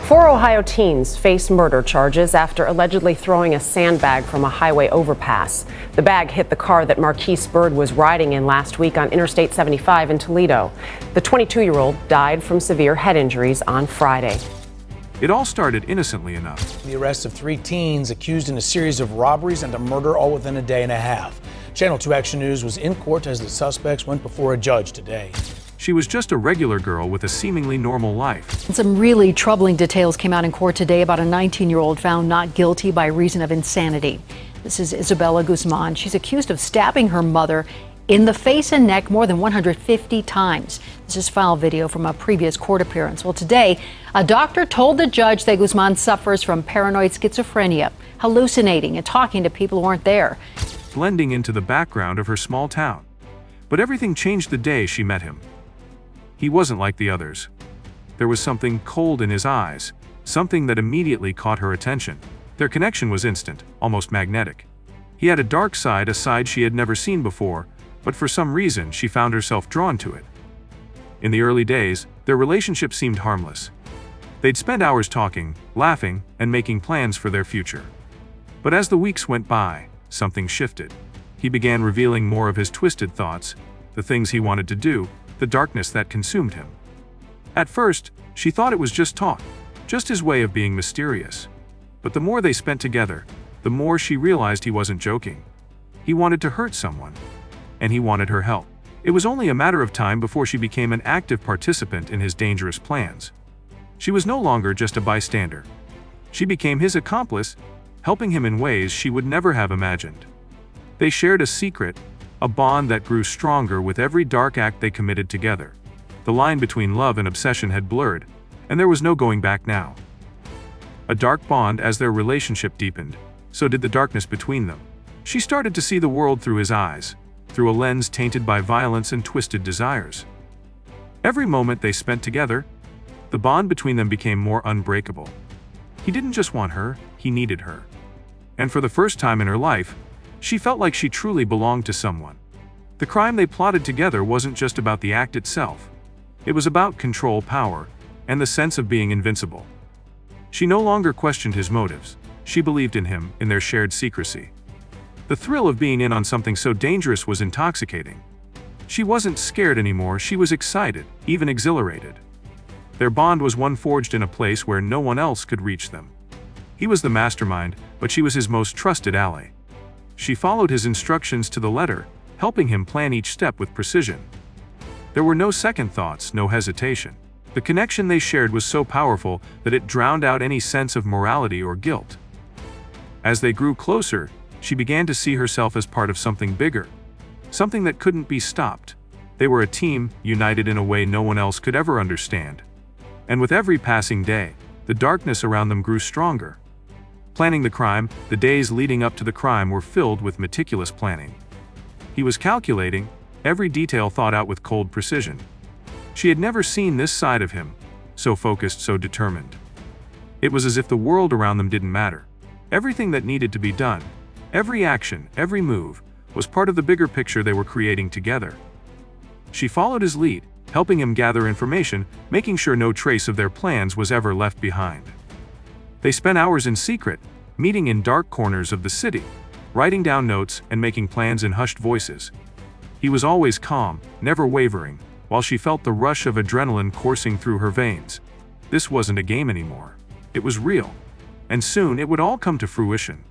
Four Ohio teens face murder charges after allegedly throwing a sandbag from a highway overpass. The bag hit the car that Marquise Bird was riding in last week on Interstate 75 in Toledo. The 22-year-old died from severe head injuries on Friday. It all started innocently enough. The arrest of three teens accused in a series of robberies and a murder all within a day and a half. Channel 2 Action News was in court as the suspects went before a judge today. She was just a regular girl with a seemingly normal life. And some really troubling details came out in court today about a 19-year-old found not guilty by reason of insanity. This is Isabella Guzman. She's accused of stabbing her mother in the face and neck more than 150 times. This is file video from a previous court appearance. Well, today, a doctor told the judge that Guzman suffers from paranoid schizophrenia, hallucinating and talking to people who aren't there. Blending into the background of her small town. But everything changed the day she met him. He wasn't like the others. There was something cold in his eyes, something that immediately caught her attention. Their connection was instant, almost magnetic. He had a dark side, a side she had never seen before, but for some reason she found herself drawn to it. In the early days, their relationship seemed harmless. They'd spend hours talking, laughing, and making plans for their future. But as the weeks went by, something shifted. He began revealing more of his twisted thoughts, the things he wanted to do, the darkness that consumed him. At first, she thought it was just talk, just his way of being mysterious. But the more they spent together, the more she realized he wasn't joking. He wanted to hurt someone, and he wanted her help. It was only a matter of time before she became an active participant in his dangerous plans. She was no longer just a bystander. She became his accomplice, helping him in ways she would never have imagined. They shared a secret, a bond that grew stronger with every dark act they committed together. The line between love and obsession had blurred, and there was no going back now. A dark bond. As their relationship deepened, so did the darkness between them. She started to see the world through his eyes, through a lens tainted by violence and twisted desires. Every moment they spent together, the bond between them became more unbreakable. He didn't just want her, he needed her. And for the first time in her life, she felt like she truly belonged to someone. The crime they plotted together wasn't just about the act itself. It was about control, power, and the sense of being invincible. She no longer questioned his motives. She believed in him, in their shared secrecy. The thrill of being in on something so dangerous was intoxicating. She wasn't scared anymore, she was excited, even exhilarated. Their bond was one forged in a place where no one else could reach them. He was the mastermind, but she was his most trusted ally. She followed his instructions to the letter, helping him plan each step with precision. There were no second thoughts, no hesitation. The connection they shared was so powerful that it drowned out any sense of morality or guilt. As they grew closer, she began to see herself as part of something bigger, something that couldn't be stopped. They were a team, united in a way no one else could ever understand. And with every passing day, the darkness around them grew stronger. Planning the crime, the days leading up to the crime were filled with meticulous planning. He was calculating, every detail thought out with cold precision. She had never seen this side of him, so focused, so determined. It was as if the world around them didn't matter. Everything that needed to be done, every action, every move, was part of the bigger picture they were creating together. She followed his lead, helping him gather information, making sure no trace of their plans was ever left behind. They spent hours in secret, meeting in dark corners of the city, writing down notes and making plans in hushed voices. He was always calm, never wavering, while she felt the rush of adrenaline coursing through her veins. This wasn't a game anymore. It was real. And soon it would all come to fruition.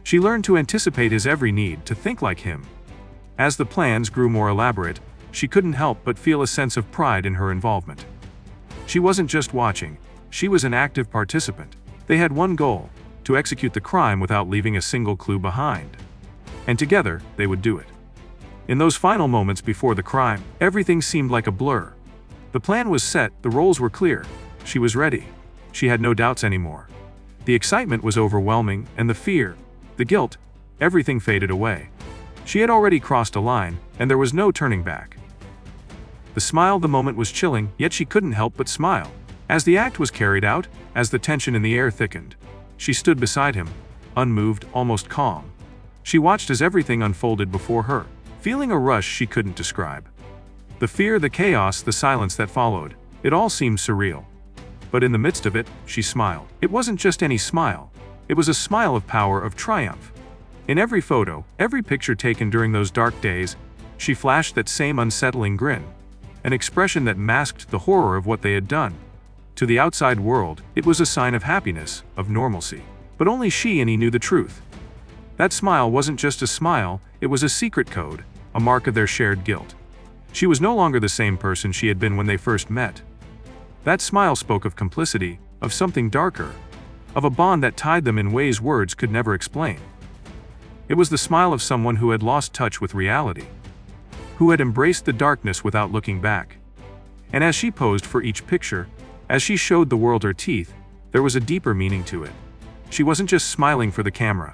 She learned to anticipate his every need, to think like him. As the plans grew more elaborate, she couldn't help but feel a sense of pride in her involvement. She wasn't just watching, she was an active participant. They had one goal, to execute the crime without leaving a single clue behind. And together, they would do it. In those final moments before the crime, everything seemed like a blur. The plan was set, the roles were clear. She was ready. She had no doubts anymore. The excitement was overwhelming, and the fear, the guilt, everything faded away. She had already crossed a line, and there was no turning back. The moment was chilling, yet she couldn't help but smile. As the act was carried out, as the tension in the air thickened, she stood beside him, unmoved, almost calm. She watched as everything unfolded before her, feeling a rush she couldn't describe. The fear, the chaos, the silence that followed, it all seemed surreal. But in the midst of it, she smiled. It wasn't just any smile. It was a smile of power, of triumph. In every photo, every picture taken during those dark days, she flashed that same unsettling grin, an expression that masked the horror of what they had done. To the outside world, it was a sign of happiness, of normalcy. But only she and he knew the truth. That smile wasn't just a smile, it was a secret code, a mark of their shared guilt. She was no longer the same person she had been when they first met. That smile spoke of complicity, of something darker, of a bond that tied them in ways words could never explain. It was the smile of someone who had lost touch with reality, who had embraced the darkness without looking back. And as she posed for each picture, as she showed the world her teeth, there was a deeper meaning to it. She wasn't just smiling for the camera.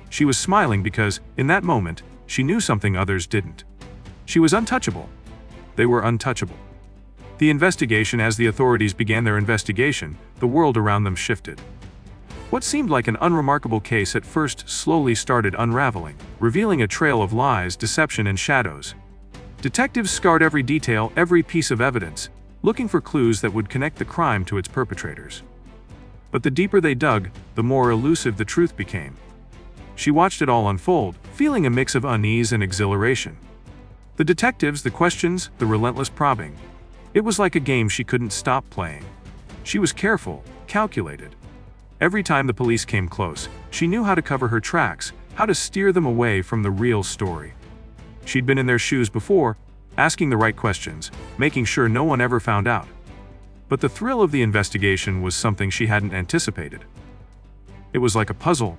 She was smiling because, in that moment, she knew something others didn't. She was untouchable. They were untouchable. As the authorities began their investigation, the world around them shifted. What seemed like an unremarkable case at first slowly started unraveling, revealing a trail of lies, deception, and shadows. Detectives scoured every detail, every piece of evidence, looking for clues that would connect the crime to its perpetrators. But the deeper they dug, the more elusive the truth became. She watched it all unfold, feeling a mix of unease and exhilaration. The detectives, the questions, the relentless probing. It was like a game she couldn't stop playing. She was careful, calculated. Every time the police came close, she knew how to cover her tracks, how to steer them away from the real story. She'd been in their shoes before, asking the right questions, making sure no one ever found out. But the thrill of the investigation was something she hadn't anticipated. It was like a puzzle,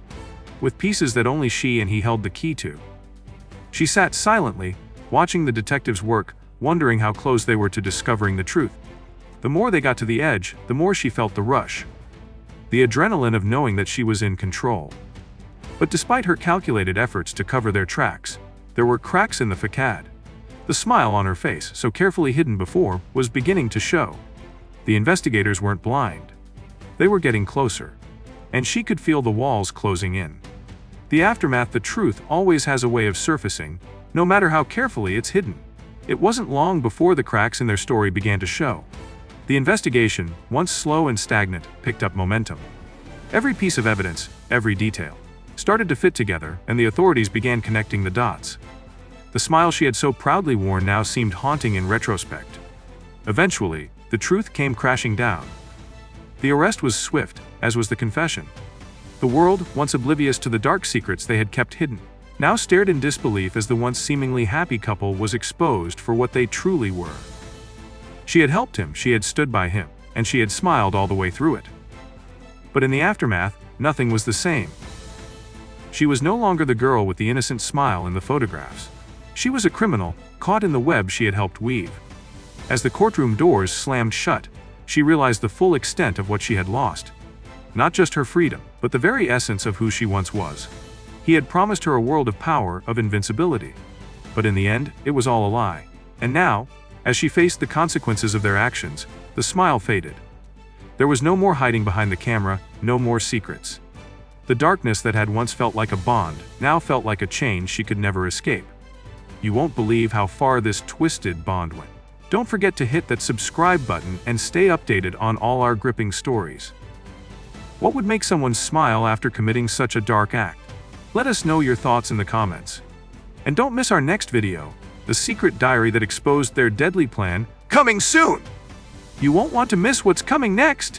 with pieces that only she and he held the key to. She sat silently, watching the detectives work, wondering how close they were to discovering the truth. The more they got to the edge, the more she felt the rush. The adrenaline of knowing that she was in control. But despite her calculated efforts to cover their tracks, there were cracks in the facade. The smile on her face, so carefully hidden before, was beginning to show. The investigators weren't blind. They were getting closer. And she could feel the walls closing in. The aftermath, the truth, always has a way of surfacing, no matter how carefully it's hidden. It wasn't long before the cracks in their story began to show. The investigation, once slow and stagnant, picked up momentum. Every piece of evidence, every detail, started to fit together, and the authorities began connecting the dots. The smile she had so proudly worn now seemed haunting in retrospect. Eventually, the truth came crashing down. The arrest was swift, as was the confession. The world, once oblivious to the dark secrets they had kept hidden, now stared in disbelief as the once seemingly happy couple was exposed for what they truly were. She had helped him, she had stood by him, and she had smiled all the way through it. But in the aftermath, nothing was the same. She was no longer the girl with the innocent smile in the photographs. She was a criminal, caught in the web she had helped weave. As the courtroom doors slammed shut, she realized the full extent of what she had lost. Not just her freedom, but the very essence of who she once was. He had promised her a world of power, of invincibility. But in the end, it was all a lie. And now, as she faced the consequences of their actions, the smile faded. There was no more hiding behind the camera, no more secrets. The darkness that had once felt like a bond, now felt like a chain she could never escape. You won't believe how far this twisted bond went. Don't forget to hit that subscribe button and stay updated on all our gripping stories. What would make someone smile after committing such a dark act? Let us know your thoughts in the comments. And don't miss our next video, the secret diary that exposed their deadly plan, coming soon! You won't want to miss what's coming next!